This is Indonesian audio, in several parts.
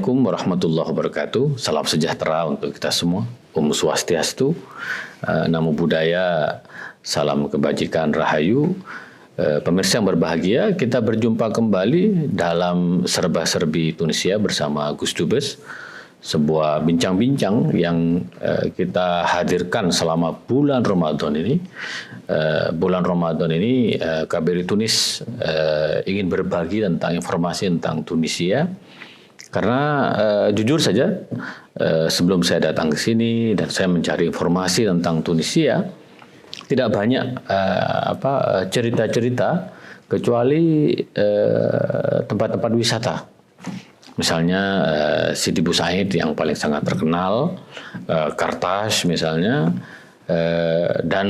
Assalamualaikum warahmatullahi wabarakatuh. Salam sejahtera untuk kita semua. Om Swastiastu, Namo Buddhaya, salam kebajikan rahayu. Pemirsa yang berbahagia, kita berjumpa kembali dalam Serba-Serbi Tunisia bersama Gus Dubes. Sebuah bincang-bincang yang kita hadirkan selama bulan Ramadan ini. Bulan Ramadan ini KBRI Tunis ingin berbagi tentang informasi tentang Tunisia. Karena jujur saja sebelum saya datang ke sini dan saya mencari informasi tentang Tunisia, tidak banyak cerita-cerita kecuali tempat-tempat wisata. Misalnya Sidi Busaid yang paling sangat terkenal, Kartas misalnya, dan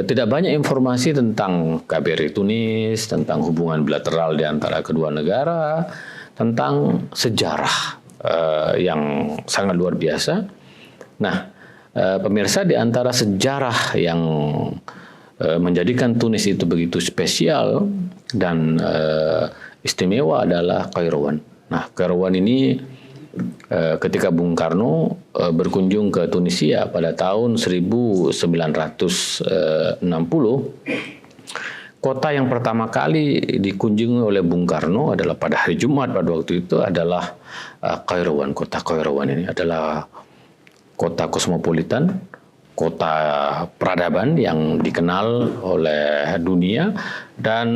tidak banyak informasi tentang KBRI Tunis, tentang hubungan bilateral di antara kedua negara, tentang sejarah yang sangat luar biasa. Nah, pemirsa, di antara sejarah yang menjadikan Tunis itu begitu spesial dan istimewa adalah Kairawan. Nah, Kairawan ini ketika Bung Karno berkunjung ke Tunisia pada tahun 1960, kota yang pertama kali dikunjungi oleh Bung Karno adalah pada hari Jumat pada waktu itu adalah Kairawan. Kota Kairawan ini adalah kota kosmopolitan, kota peradaban yang dikenal oleh dunia, dan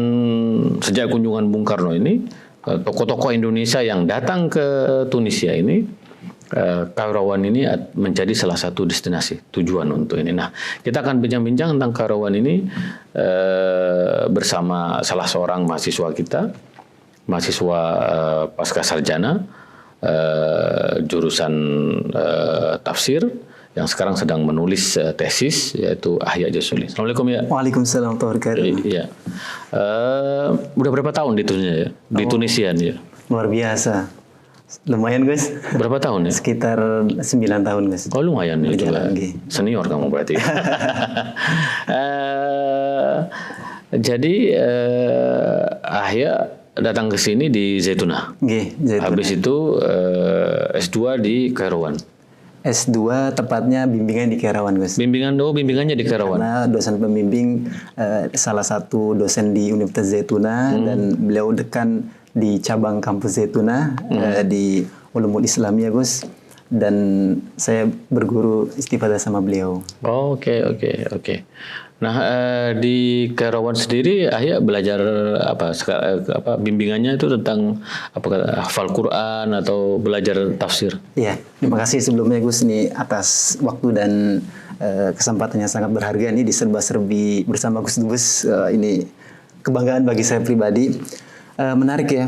sejak kunjungan Bung Karno ini tokoh-tokoh Indonesia yang datang ke Tunisia ini, Kairawan ini menjadi salah satu destinasi tujuan untuk ini. Nah, kita akan bincang-bincang tentang Kairawan ini bersama salah seorang mahasiswa kita, mahasiswa pasca sarjana jurusan tafsir yang sekarang sedang menulis tesis, yaitu Ahya Jasuli. Assalamualaikum ya. Waalaikumsalam warahmatullahi wabarakatuh. Iya. Udah berapa tahun di Tunisia ya? Di Tunisia ya? Luar biasa. Lumayan guys. Berapa tahun ya? Sekitar 9 tahun guys. Oh lumayan ya. Senior kamu berarti. Jadi Ahya datang ke sini di Zaytunah. Zaytunah. Habis itu S2 di Kairawan. S2 tepatnya bimbingan di Kairawan guys. Bimbingannya di Kairawan. Karena dosen pembimbing salah satu dosen di Universitas Zaytunah dan beliau dekan di cabang kampus Zaytunah di Ulumul Islamiyah Gus, dan saya berguru istifadah sama beliau. Oke. Nah, di Kairawan sendiri Ahya belajar apa bimbingannya itu tentang hafal Quran atau belajar tafsir? Iya, terima kasih sebelumnya Gus nih atas waktu dan kesempatannya sangat berharga nih di Serba-Serbi bersama Gus Dubes. Ini kebanggaan bagi saya pribadi. Menarik ya,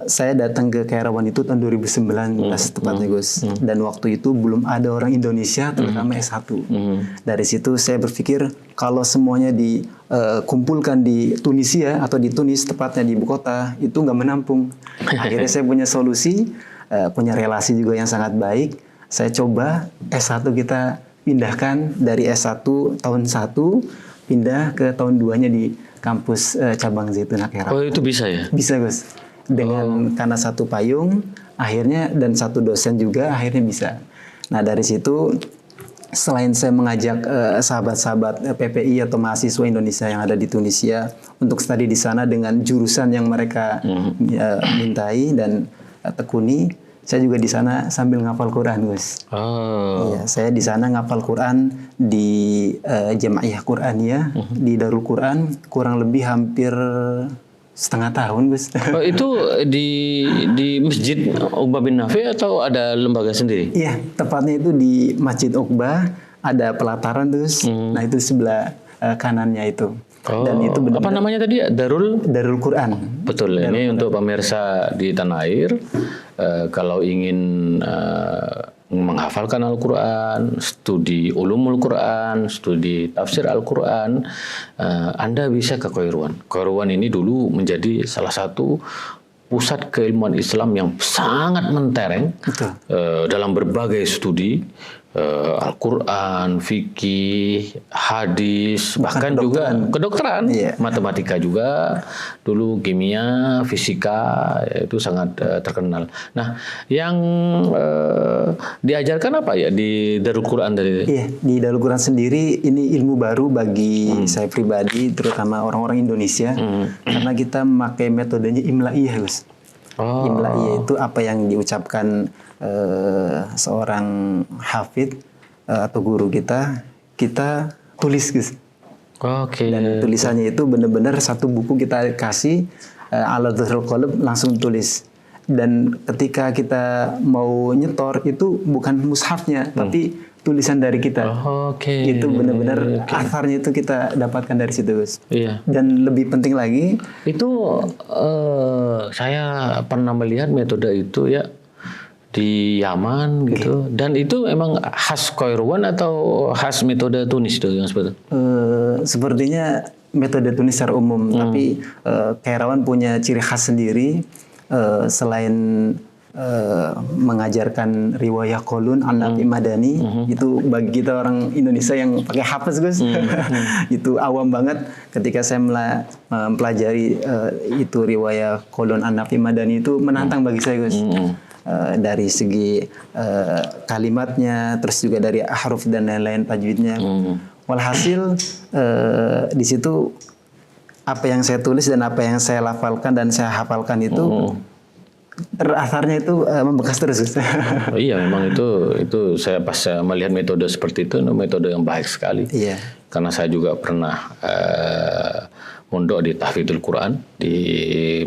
saya datang ke Kairawan itu tahun 2019 tepatnya Gus, dan waktu itu belum ada orang Indonesia terutama S1. Dari situ saya berpikir kalau semuanya dikumpulkan di Tunisia atau di Tunis tepatnya di ibu kota itu nggak menampung. Akhirnya saya punya solusi, punya relasi juga yang sangat baik. Saya coba S1 kita pindahkan dari S1 tahun 1 pindah ke tahun 2-nya di kampus cabang Zaytunah Kairawan. Oh itu bisa ya? Bisa Gus. Dengan karena satu payung akhirnya dan satu dosen juga akhirnya bisa. Nah dari situ selain saya mengajak sahabat-sahabat PPI atau mahasiswa Indonesia yang ada di Tunisia untuk studi di sana dengan jurusan yang mereka mintai dan tekuni, saya juga di sana sambil ngapal Quran, Gus. Iya, saya di sana ngapal Quran di Jamaiyah Quraniyah di Darul Quran kurang lebih hampir setengah tahun, Gus. Oh, itu di Masjid Uqbah bin Nafi atau ada lembaga sendiri? Iya, tepatnya itu di Masjid Uqbah, ada pelataran, Gus. Nah, itu sebelah kanannya itu. Dan itu apa namanya tadi? Darul Quran. Betul. Ini untuk pemirsa di tanah air, kalau ingin menghafalkan Al-Quran, studi ulumul Quran, studi tafsir Al-Quran, Anda bisa ke Kairawan. Kairawan ini dulu menjadi salah satu pusat keilmuan Islam yang sangat mentereng dalam berbagai studi. Al-Quran, fikih, hadis, bahkan juga kedokteran, matematika juga, dulu kimia, fisika itu sangat terkenal. Nah, yang diajarkan apa ya di Darul Quran dari? Iya, di Darul Quran sendiri ini ilmu baru bagi saya pribadi, terutama orang-orang Indonesia, karena kita memakai metodenya imla'iyah, Gus. Imla'iyah itu apa yang diucapkan seorang hafid atau guru kita tulis, Gus. Dan tulisannya itu benar-benar satu buku kita kasih ala dhahrul qalb, langsung tulis. Dan ketika kita mau nyetor itu bukan mushafnya, tapi tulisan dari kita. Itu benar-benar asarnya itu kita dapatkan dari situ, Gus. Dan lebih penting lagi itu saya pernah melihat metode itu ya di Yaman gitu. Dan itu emang khas Qairawan atau khas metode Tunis itu yang seperti? Sepertinya metode Tunis secara umum, tapi Qairawan punya ciri khas sendiri. Selain mengajarkan riwayah Qolun An-Nafi Madani, itu bagi kita orang Indonesia yang pakai hafiz, Gus, itu awam banget. Ketika saya mempelajari itu riwayah Qolun An-Nafi Madani itu menantang bagi saya, Gus. Dari segi kalimatnya, terus juga dari ahruf dan lain-lain tajwidnya. Walhasil di situ apa yang saya tulis dan apa yang saya lafalkan dan saya hafalkan itu asarnya itu membekas terus. Iya, memang itu saya pas melihat metode seperti itu, metode yang baik sekali. Karena saya juga pernah mondok di Tahfidzul Quran di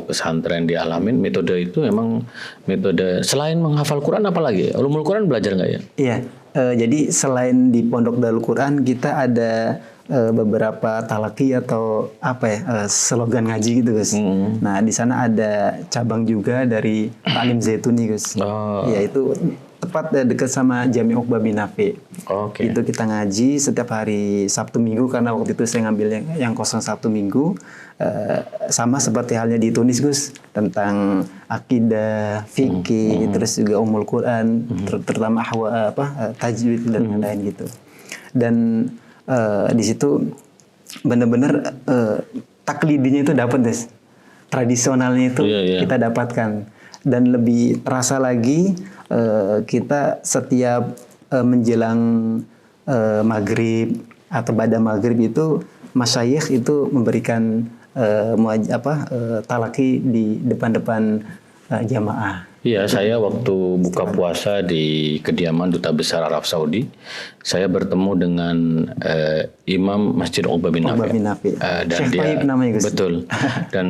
pesantren di Alamin. Metode itu memang metode selain menghafal Quran apalagi? Ulumul Quran belajar nggak ya? Iya. Jadi selain di Pondok Darul Quran kita ada beberapa talaki atau slogan ngaji gitu, Gus. Nah, di sana ada cabang juga dari Ta'lim Zaituni, Gus. Yaitu tepat dekat sama Jami Uqbah bin Nafi. Itu kita ngaji setiap hari Sabtu Minggu, karena waktu itu saya ngambil yang kosong Sabtu Minggu. Sama seperti halnya di Tunis, Gus, tentang akidah, fikih, terus juga umul Quran, terutama tajwid dan lain-lain gitu. Dan di situ benar-benar taklidinya itu dapat, Des. Tradisionalnya itu kita dapatkan. Dan lebih terasa lagi kita setiap menjelang maghrib atau pada maghrib itu masyayikh itu memberikan talaki di depan-depan jamaah. Iya, saya waktu buka puasa di kediaman Duta Besar Arab Saudi, saya bertemu dengan Imam Masjid Uqbah bin Nafi. Dan dia betul. Dan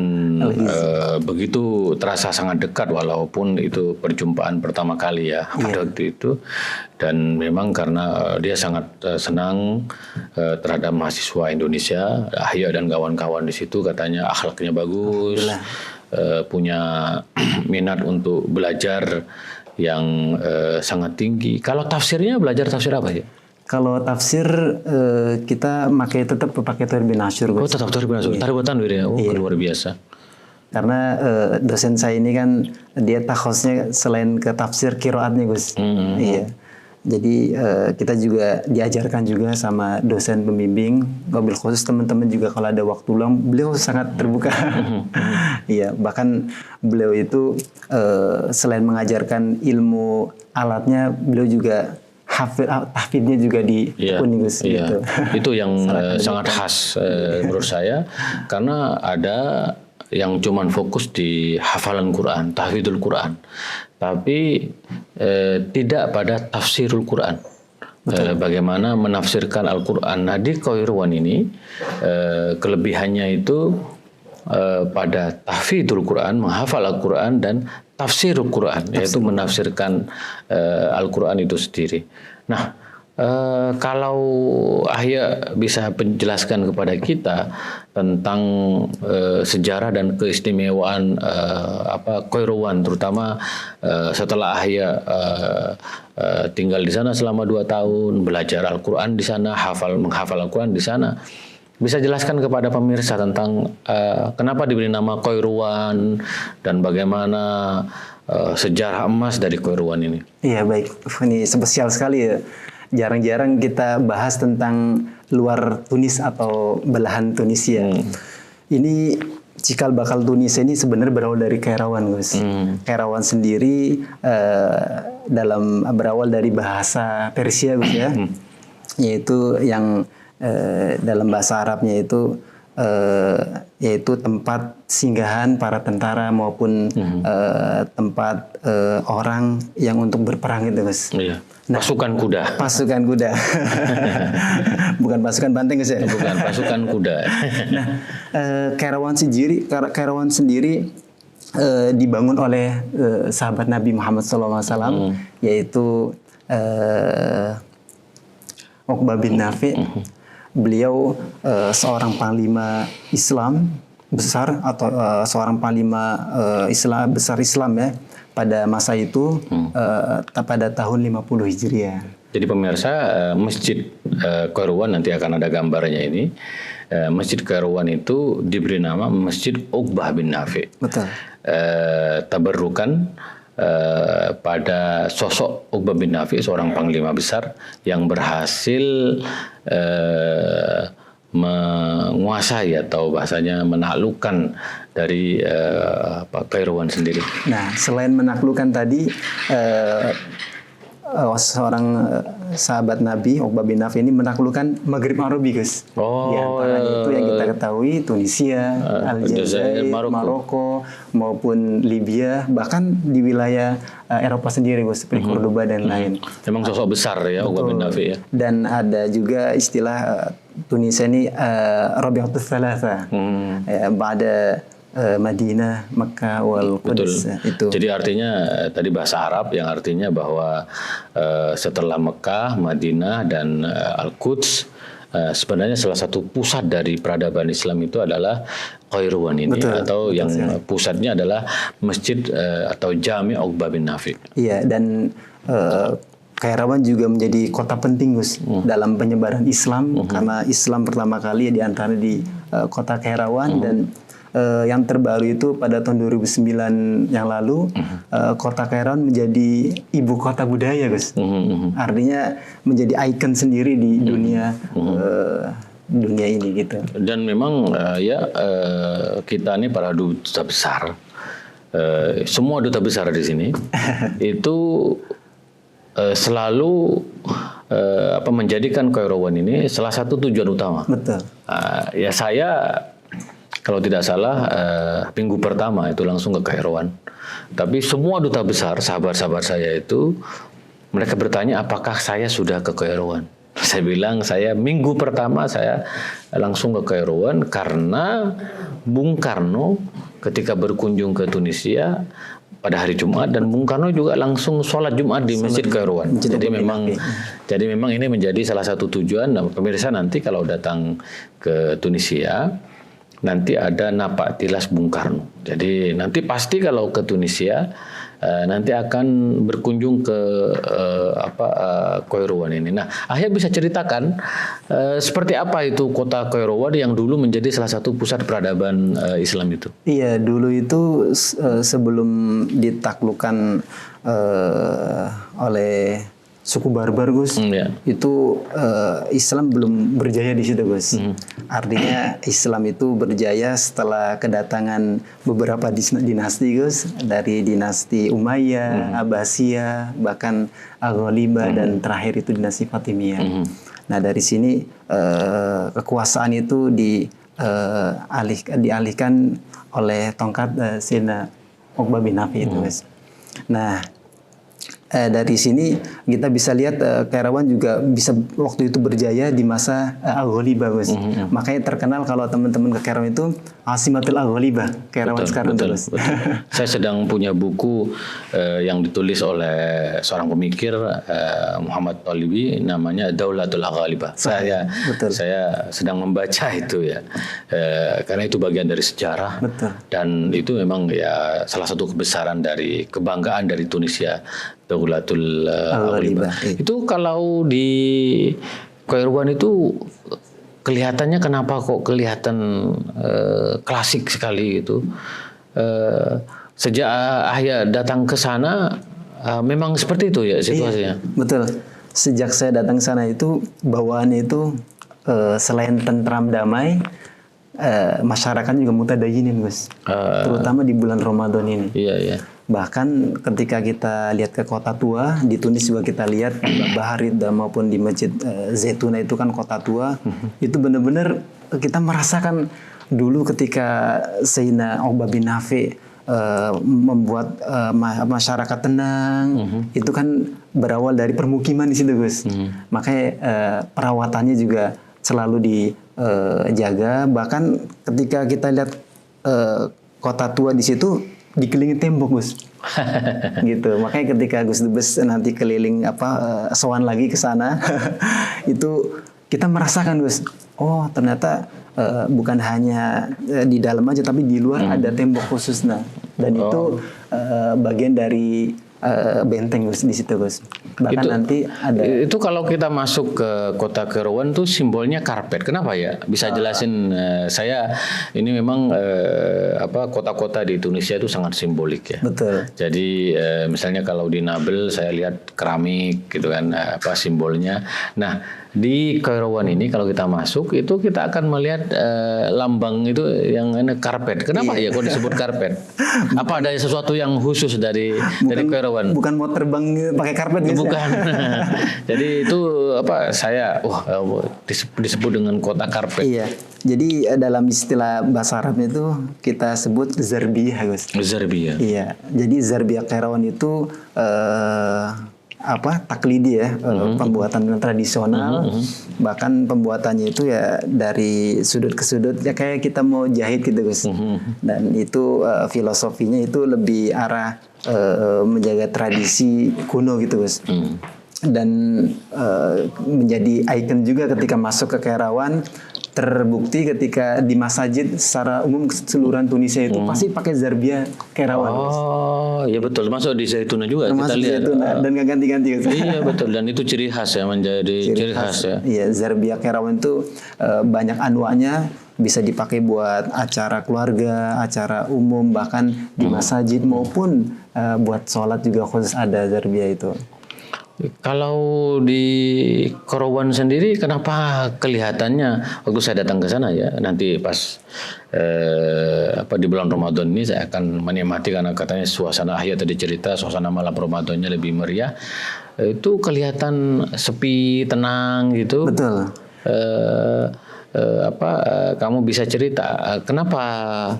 begitu terasa sangat dekat, walaupun itu perjumpaan pertama kali ya pada waktu itu. Dan memang karena dia sangat senang terhadap mahasiswa Indonesia, Ahya dan kawan-kawan di situ, katanya akhlaknya bagus. Punya minat untuk belajar yang sangat tinggi. Kalau tafsirnya belajar tafsir apa ya? Kalau tafsir kita tetap pakai Thahir bin Asyur. Tetap Thahir bin Asyur. Tarikh Tanwir ya. Luar biasa. Karena dosen saya ini kan dia takhosnya selain ke tafsir qiraatnya, Gus. Iya. Jadi kita juga diajarkan juga sama dosen pembimbing, wabil khusus teman-teman juga kalau ada waktu luang, beliau sangat terbuka. Iya, bahkan beliau itu selain mengajarkan ilmu alatnya, beliau juga hafidnya juga di Gus. Gitu. Itu yang sangat khas menurut saya, karena ada yang cuman fokus di hafalan Quran, tahfidzul Quran, tapi tidak pada tafsirul Quran. Bagaimana menafsirkan Al-Quran. Nah, di Qairawan ini kelebihannya itu pada tahfidzul Quran, menghafal Al-Quran, dan tafsirul Quran, yaitu menafsirkan Al-Quran itu sendiri. Nah, kalau Ahya bisa menjelaskan kepada kita tentang sejarah dan keistimewaan Qairawan, terutama setelah Ahya tinggal di sana selama 2 tahun, belajar Al-Quran di sana, menghafal Al-Quran di sana. Bisa jelaskan kepada pemirsa tentang kenapa diberi nama Qairawan dan bagaimana sejarah emas dari Qairawan ini? Iya, baik. Ini spesial sekali ya. jarang-jarang kita bahas tentang luar Tunis atau belahan Tunisia. Ini cikal bakal Tunisia ini sebenarnya berawal dari Kairawan, Gus. Kairawan sendiri berawal dari bahasa Persia, Gus ya, yaitu yang dalam bahasa Arabnya itu yaitu tempat singgahan para tentara maupun tempat orang yang untuk berperang itu, Gus. Iya. Pasukan kuda. Pasukan kuda. Bukan pasukan banteng, Gus ya. Bukan pasukan kuda. Nah, Kairawan sendiri dibangun oleh sahabat Nabi Muhammad SAW, yaitu Uqbah bin Nafi. Beliau seorang panglima Islam besar atau seorang panglima Islam ya pada masa itu pada tahun 50 Hijriah. Jadi pemirsa, Masjid Kairawan nanti akan ada gambarnya ini. Masjid Kairawan itu diberi nama Masjid Uqbah bin Nafi. Betul. Tabarrukan pada sosok Uqbah bin Nafi, seorang panglima besar yang berhasil menguasai atau bahasanya menaklukkan dari Kairawan sendiri. Nah, selain menaklukkan tadi seorang sahabat Nabi Uqbah bin Nafi ini menaklukkan Maghrib Arabi, Gus. Di antaranya itu yang kita ketahui Tunisia, Aljazair, Maroko maupun Libya, bahkan di wilayah Eropa sendiri, Gus, seperti Cordoba dan lain. Memang sosok besar ya Uqbah bin Nafi ya. Dan ada juga istilah Tunisia ini Rabi'atul Thalatha. Pada Madinah, Makkah, wal Quds itu. Jadi artinya tadi bahasa Arab yang artinya bahwa setelah Mekah, Madinah dan Al-Quds, sebenarnya salah satu pusat dari peradaban Islam itu adalah Kairawan ini. Atau yang pusatnya adalah masjid atau Jami' Uqbah bin Nafi. Iya, dan Kairawan juga menjadi kota penting, Gus, dalam penyebaran Islam, karena Islam pertama kali di antara di kota Kairawan. Dan yang terbaru itu pada tahun 2009 yang lalu, kota Kairawan menjadi ibu kota budaya, Gus. Artinya menjadi ikon sendiri di dunia dunia ini gitu. Dan memang kita ini para duta besar, semua duta besar di sini itu selalu menjadikan Kairawan ini salah satu tujuan utama. Betul. Ya saya kalau tidak salah minggu pertama itu langsung ke Kairawan. Tapi semua duta besar, sahabat-sahabat saya itu mereka bertanya apakah saya sudah ke Kairawan. Saya bilang saya minggu pertama saya langsung ke Kairawan karena Bung Karno ketika berkunjung ke Tunisia pada hari Jumat, dan Bung Karno juga langsung sholat Jumat di Masjid Kairawan. Jadi memang ini menjadi salah satu tujuan. Nah, pemirsa nanti kalau datang ke Tunisia nanti ada napak tilas Bung Karno. Jadi nanti pasti kalau ke Tunisia nanti akan berkunjung ke Kairawan ini. Nah, akhirnya bisa ceritakan seperti apa itu kota Kairawan yang dulu menjadi salah satu pusat peradaban Islam itu. Iya, dulu itu sebelum ditaklukkan oleh suku barbar, Gus, itu Islam belum berjaya di situ, Gus. Artinya Islam itu berjaya setelah kedatangan beberapa dinasti, Gus, dari dinasti Umayyah, Abbasiyah, bahkan Aghalibah, dan terakhir itu dinasti Fatimiyah. Nah, dari sini kekuasaan itu dialihkan oleh tongkat Sayyidina Uqbah bin Nafi itu, Gus. Nah, dari sini kita bisa lihat Kairawan juga bisa waktu itu berjaya di masa Aghalibah, Gus. Makanya terkenal kalau teman-teman ke Kairawan itu Asimatul Aghalibah, Kairawan sekarang. Betul. Saya sedang punya buku yang ditulis oleh seorang pemikir Muhammad Talibi, namanya Daulatul Aghalibah. Saya sedang membaca itu ya, karena itu bagian dari sejarah. Dan itu memang ya salah satu kebesaran dari kebanggaan dari Tunisia, Daulatul Aghalibah. Itu kalau di Kairawan itu kelihatannya kenapa kok kelihatan klasik sekali gitu. Sejak Ahya datang ke sana memang seperti itu ya situasinya. Iya, betul. sejak saya datang sana itu bawaannya itu selain tentram damai, masyarakat juga mutadayinin Gus, terutama di bulan Ramadan ini. Iya, iya. Bahkan ketika kita lihat ke kota tua di Tunis juga kita lihat Baharit maupun di Masjid Zaituna itu kan kota tua, itu benar-benar kita merasakan dulu ketika Sayyidina Uqbah bin Nafi membuat masyarakat tenang, itu kan berawal dari permukiman di situ Gus. Makanya perawatannya juga selalu dijaga. Bahkan ketika kita lihat kota tua di situ dikelilingi tembok Gus. Gitu. Makanya ketika Gus Dubes nanti keliling sowan lagi ke sana itu kita merasakan Gus, oh ternyata bukan hanya di dalam aja tapi di luar ada tembok khususnya, dan itu bagian dari benteng Gus di situ Gus. Bahkan itu, nanti ada itu kalau kita masuk ke kota Kairawan tuh simbolnya karpet. Kenapa ya? Bisa jelasin saya ini memang kota-kota di Tunisia itu sangat simbolik ya. betul. Jadi misalnya kalau di Nablus saya lihat keramik gitu kan simbolnya. Nah, di Kairawan ini kalau kita masuk itu kita akan melihat lambang itu yang karpet. Kenapa ya kok disebut karpet? Apa ada sesuatu yang khusus dari Kairawan? Bukan mau terbang pakai karpet Gus. Bukan. Jadi itu saya disebut dengan kota karpet. Iya. Jadi dalam istilah bahasa Arabnya itu kita sebut zarbiyah Gus. Zarbiyah. Iya. Jadi zarbiyah Kairawan itu taklidi ya, pembuatan tradisional. Bahkan pembuatannya itu ya dari sudut ke sudut ya kayak kita mau jahit gitu Gus. Dan itu filosofinya itu lebih arah menjaga tradisi kuno gitu Gus. Dan menjadi ikon juga ketika masuk ke Kairawan. Terbukti ketika di masjid secara umum keseluruhan Tunisia itu pasti pakai zarbiyah Kairawan. Oh, iya betul. Masuk di Zaituna juga termasuk kita lihat. Zaituna, dan nggak ganti-ganti. Iya betul, dan itu ciri khas ya, menjadi ciri khas ya. Iya, zarbiyah Kairawan itu banyak anwanya, bisa dipakai buat acara keluarga, acara umum, bahkan di masjid maupun buat sholat juga khusus ada zarbiyah itu. Kalau di Kairawan sendiri, kenapa kelihatannya waktu saya datang ke sana ya, nanti pas di bulan Ramadan ini saya akan menikmati karena katanya suasana tadi cerita suasana malam Ramadannya lebih meriah, itu kelihatan sepi, tenang gitu. Betul. Kamu bisa cerita kenapa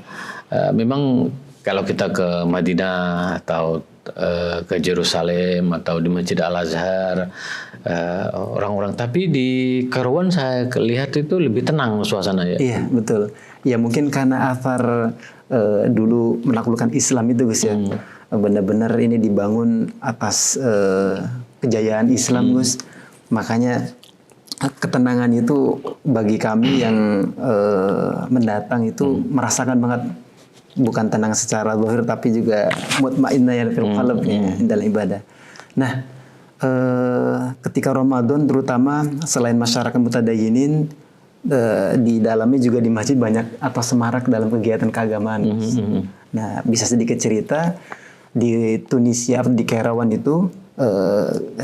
memang kalau kita ke Madinah atau ke Yerusalem atau di Masjid Al-Azhar orang-orang, tapi di Kairawan saya lihat itu lebih tenang suasana ya. Iya betul. Ya mungkin karena Afar dulu menaklukkan Islam itu Gus ya. Benar-benar ini dibangun atas kejayaan Islam Gus. Makanya ketenangan itu bagi kami yang mendatang itu merasakan banget. Bukan tenang secara zahir tapi juga mutmainnah ya fil qalb dalam ibadah. Nah, ketika Ramadan terutama selain masyarakat mutadayinin di dalamnya juga di masjid banyak semarak dalam kegiatan keagamaan. Nah, bisa sedikit cerita di Tunisia di Kairawan itu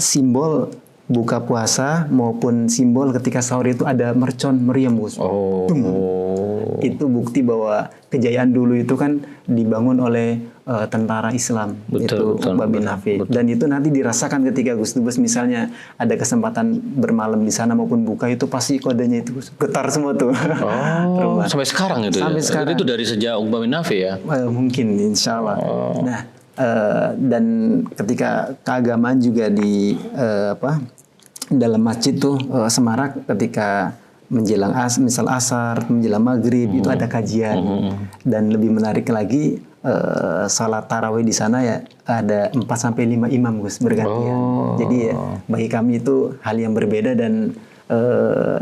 simbol buka puasa maupun simbol ketika sahur itu ada mercon meriam Gus. Itu bukti bahwa kejayaan dulu itu kan dibangun oleh tentara Islam, itu Uqbah bin Nafi. Dan itu nanti dirasakan ketika Gus Dubes misalnya ada kesempatan bermalam di sana maupun buka, itu pasti kodenya itu getar semua tuh. Sampai sekarang itu. Sampai sekarang. Itu dari sejak Uqbah bin Nafi ya. Mungkin insya Allah. Nah, dan ketika keagamaan juga di dalam masjid tuh semarak ketika menjelang misal asar, menjelang maghrib itu ada kajian. Dan lebih menarik lagi salat tarawih di sana ya ada 4-5 imam Gus bergantian. Jadi ya, bagi kami itu hal yang berbeda dan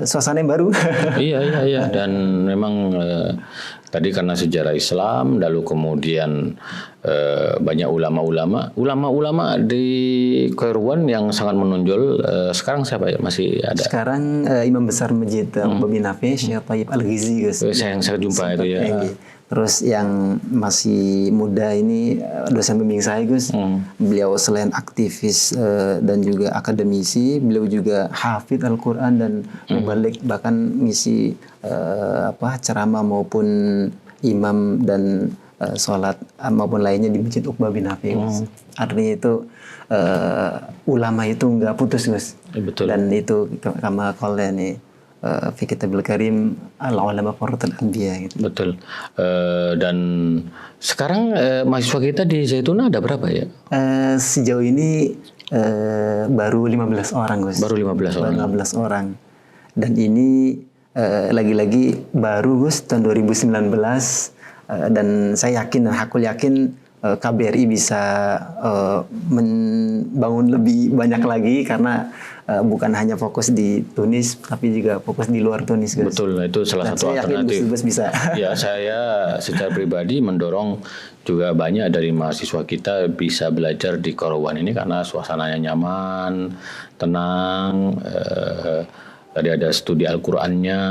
suasana yang baru. Iya. Dan memang tadi karena sejarah Islam, lalu kemudian banyak ulama di Kairawan yang sangat menonjol. Sekarang siapa ya masih ada? Sekarang Imam Besar Masjid Uqbah bin Nafi, Syekh Thayyib Al-Ghizi Gus. Saya jumpa itu ya. Terus yang masih muda ini dosen pembimbing saya Gus. Beliau selain aktivis dan juga akademisi, beliau juga hafidz Al-Quran dan mubalik, bahkan ngisi ceramah maupun imam dan sholat maupun lainnya di Masjid Uqbah bin Nafi Gus. Artinya itu ulama itu nggak putus Gus. Betul. Dan itu kama qala nih fi kitabil karim al-ulama warathul anbiya gitu. Betul. Dan sekarang mahasiswa kita di Zaituna ada berapa ya? Sejauh ini baru 15 orang Gus. Baru 15 orang. 15 orang. Dan ini lagi-lagi baru Gus tahun 2019 dan saya yakin dan hakul yakin KBRI bisa membangun lebih banyak lagi karena bukan hanya fokus di Tunis tapi juga fokus di luar Tunis Gus. Betul, itu salah satu alternatif. Gus bisa. Ya, saya secara pribadi mendorong juga banyak dari mahasiswa kita bisa belajar di Korowan ini karena suasananya nyaman, tenang. Tadi ada studi Al-Qur'annya.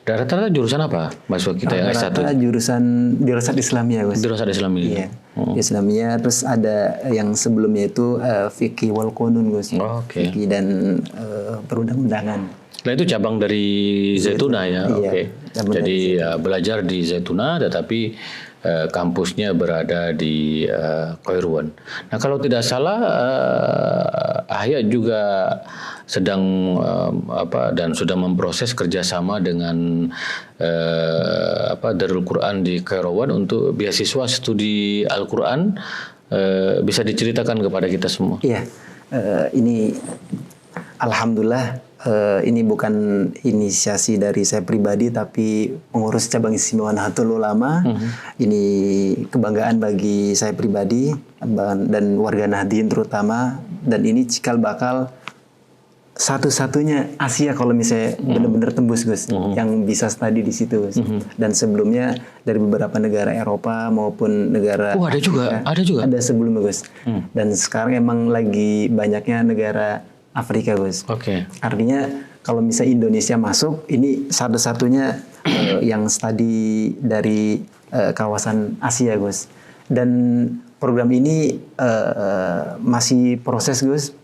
Dan rata-rata jurusan apa mahasiswa kita yang S1? Rata-rata jurusan dirasat Islamiyah Gus. Dirasat Islamiyah. Iya. Islamiyah, terus ada yang sebelumnya itu fikih wal qunun Gus. Oke. Fikih dan perundang-undangan. Nah itu cabang dari Zaituna ya. Iya, Oke. cabang Jadi belajar di Zaituna tetapi kampusnya berada di Kairouan. Nah kalau tidak salah Ahya juga sedang dan sudah memproses kerjasama dengan Darul Quran di Kairouan untuk beasiswa studi Al-Quran. Bisa diceritakan kepada kita semua? Iya, ini alhamdulillah ini bukan inisiasi dari saya pribadi tapi pengurus cabang istimewa Nahdlatul Ulama. Ini kebanggaan bagi saya pribadi dan warga Nahdien terutama, dan ini cikal bakal satu-satunya Asia kalau misalnya benar-benar tembus Gus yang bisa studi di situ Gus. Dan sebelumnya dari beberapa negara Eropa maupun negara ada sebelumnya Gus. Dan sekarang emang lagi banyaknya negara Afrika Gus. Oke. Artinya kalau misalnya Indonesia masuk, ini satu-satunya yang studi dari kawasan Asia Gus. Dan program ini masih proses Gus,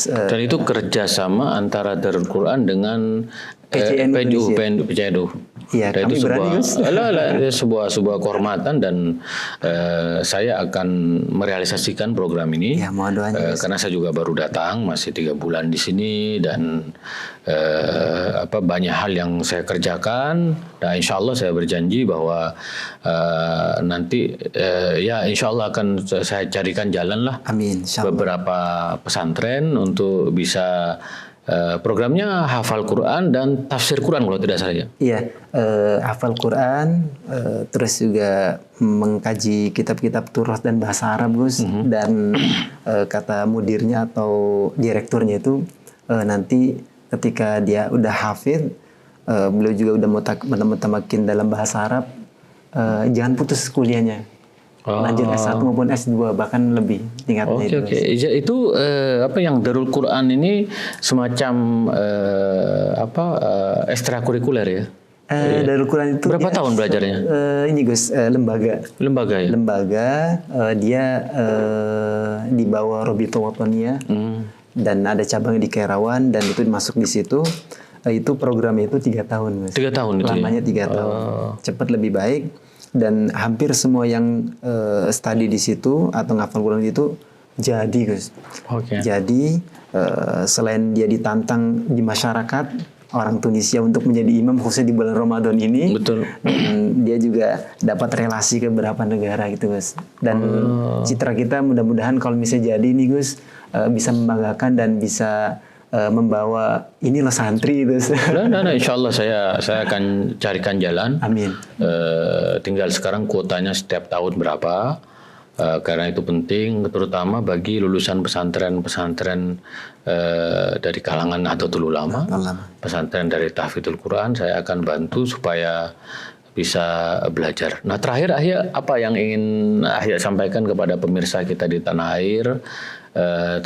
dan itu kerjasama antara Darul Quran dengan PCNU. Iya, dan kami itu berani Gus. sebuah kehormatan dan saya akan merealisasikan program ini. Ya, mohon doanya, karena saya juga baru datang, masih 3 bulan di sini dan banyak hal yang saya kerjakan. Nah, insya Allah saya berjanji bahwa nanti insya Allah akan saya carikan jalan lah. Amin. Beberapa pesantren untuk bisa programnya hafal Quran dan tafsir Quran kalau tidak salah ya. Iya, hafal Quran, terus juga mengkaji kitab-kitab Turas dan bahasa Arab Gus. Dan kata mudirnya atau direkturnya itu nanti ketika dia udah hafid, beliau juga udah mutamakin dalam bahasa Arab, jangan putus kuliahnya. Lanjut S1 maupun S2 bahkan lebih tingkatnya. Oke. Itu yang Darul Quran ini semacam ekstrakurikuler ya? Darul Quran itu berapa tahun belajarnya? Ini Gus, lembaga. Lembaga ya? Lembaga, dia di bawah Robito Watonia dan ada cabangnya di Kairawan dan itu masuk di situ. Itu programnya itu 3 tahun Gus. 3 tahun itu lamanya 3 tahun. Cepat lebih baik. Dan hampir semua yang studi di situ atau ngafal Quran itu jadi Gus. Jadi selain dia ditantang di masyarakat orang Tunisia untuk menjadi imam khususnya di bulan Ramadan ini, betul. Dan dia juga dapat relasi ke beberapa negara gitu Gus. Dan citra kita mudah-mudahan kalau misalnya jadi nih Gus bisa membanggakan dan bisa membawa inilah santri itu. Nah, insya Allah saya akan carikan jalan. Amin. Tinggal sekarang kuotanya setiap tahun berapa? Karena itu penting, terutama bagi lulusan pesantren dari kalangan Nahdlatul Ulama, pesantren dari Tahfidzul Quran. Saya akan bantu supaya bisa belajar. Nah, terakhir Ahya, apa yang ingin Ahya sampaikan kepada pemirsa kita di tanah air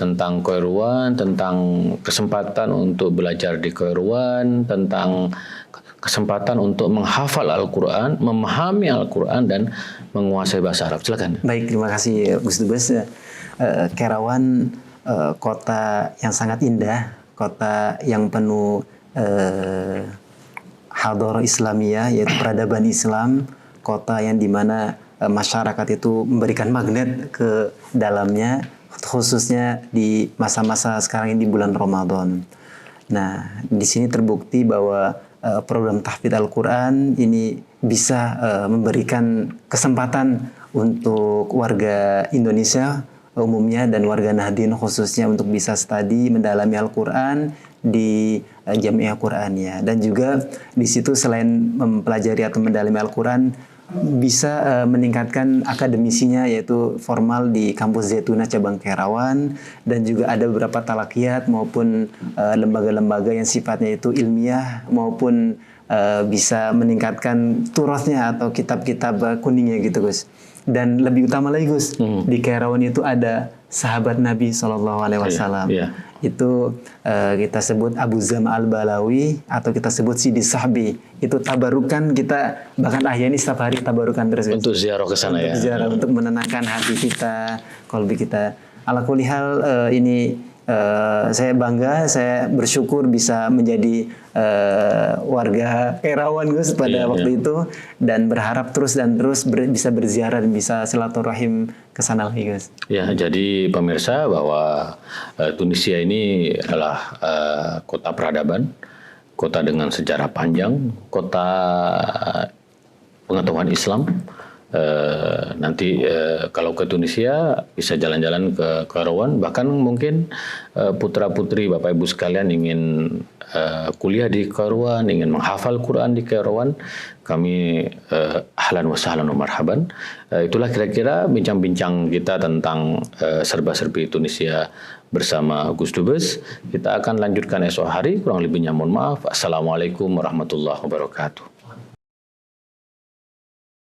tentang Kairouan, tentang kesempatan untuk belajar di Kairouan, tentang kesempatan untuk menghafal Al-Quran, memahami Al-Quran, dan menguasai bahasa Arab. Silakan. Baik, terima kasih Gus Dubes. Kairawan kota yang sangat indah, kota yang penuh hadharah Islamiyah, yaitu peradaban Islam, kota yang dimana masyarakat itu memberikan magnet ke dalamnya, khususnya di masa-masa sekarang ini di bulan Ramadan. Nah, di sini terbukti bahwa program tahfidz Al-Quran ini bisa memberikan kesempatan untuk warga Indonesia umumnya dan warga Nahdien khususnya untuk bisa studi mendalami Al-Quran di Jamiah Quraniyah. Dan juga di situ selain mempelajari atau mendalami Al-Quran, bisa meningkatkan akademisinya, yaitu formal di kampus Zaituna cabang Kairawan, dan juga ada beberapa talakiyat maupun lembaga-lembaga yang sifatnya itu ilmiah, maupun bisa meningkatkan turasnya atau kitab-kitab kuningnya gitu Gus. Dan lebih utama lagi Gus, di Kairawan itu ada sahabat Nabi SAW. Itu kita sebut Abu Zama Al-Balawi, atau kita sebut Sidi Sahbi. Itu tabarukan kita, bahkan akhirnya setiap hari tabarukan terus. Untuk ziarah ke sana ya. Ziarah untuk menenangkan hati kita, qalbi kita. Ala kulli hal ini saya bangga, saya bersyukur bisa menjadi warga Kairawan Gus pada waktu itu, dan berharap terus bisa berziarah dan bisa silaturahim ke sana lagi Gus. Ya, jadi pemirsa bahwa Tunisia ini adalah kota peradaban, kota dengan sejarah panjang, kota pengetahuan Islam. Nanti kalau ke Tunisia bisa jalan-jalan ke Kairawan, bahkan mungkin putra-putri Bapak Ibu sekalian ingin kuliah di Kairawan, ingin menghafal Quran di Kairawan, kami ahlan wa sahlan wa marhaban. Itulah kira-kira bincang-bincang kita tentang serba-serbi Tunisia bersama Gus Dubes. Kita akan lanjutkan esok hari, kurang lebihnya mohon maaf. Assalamualaikum warahmatullahi wabarakatuh.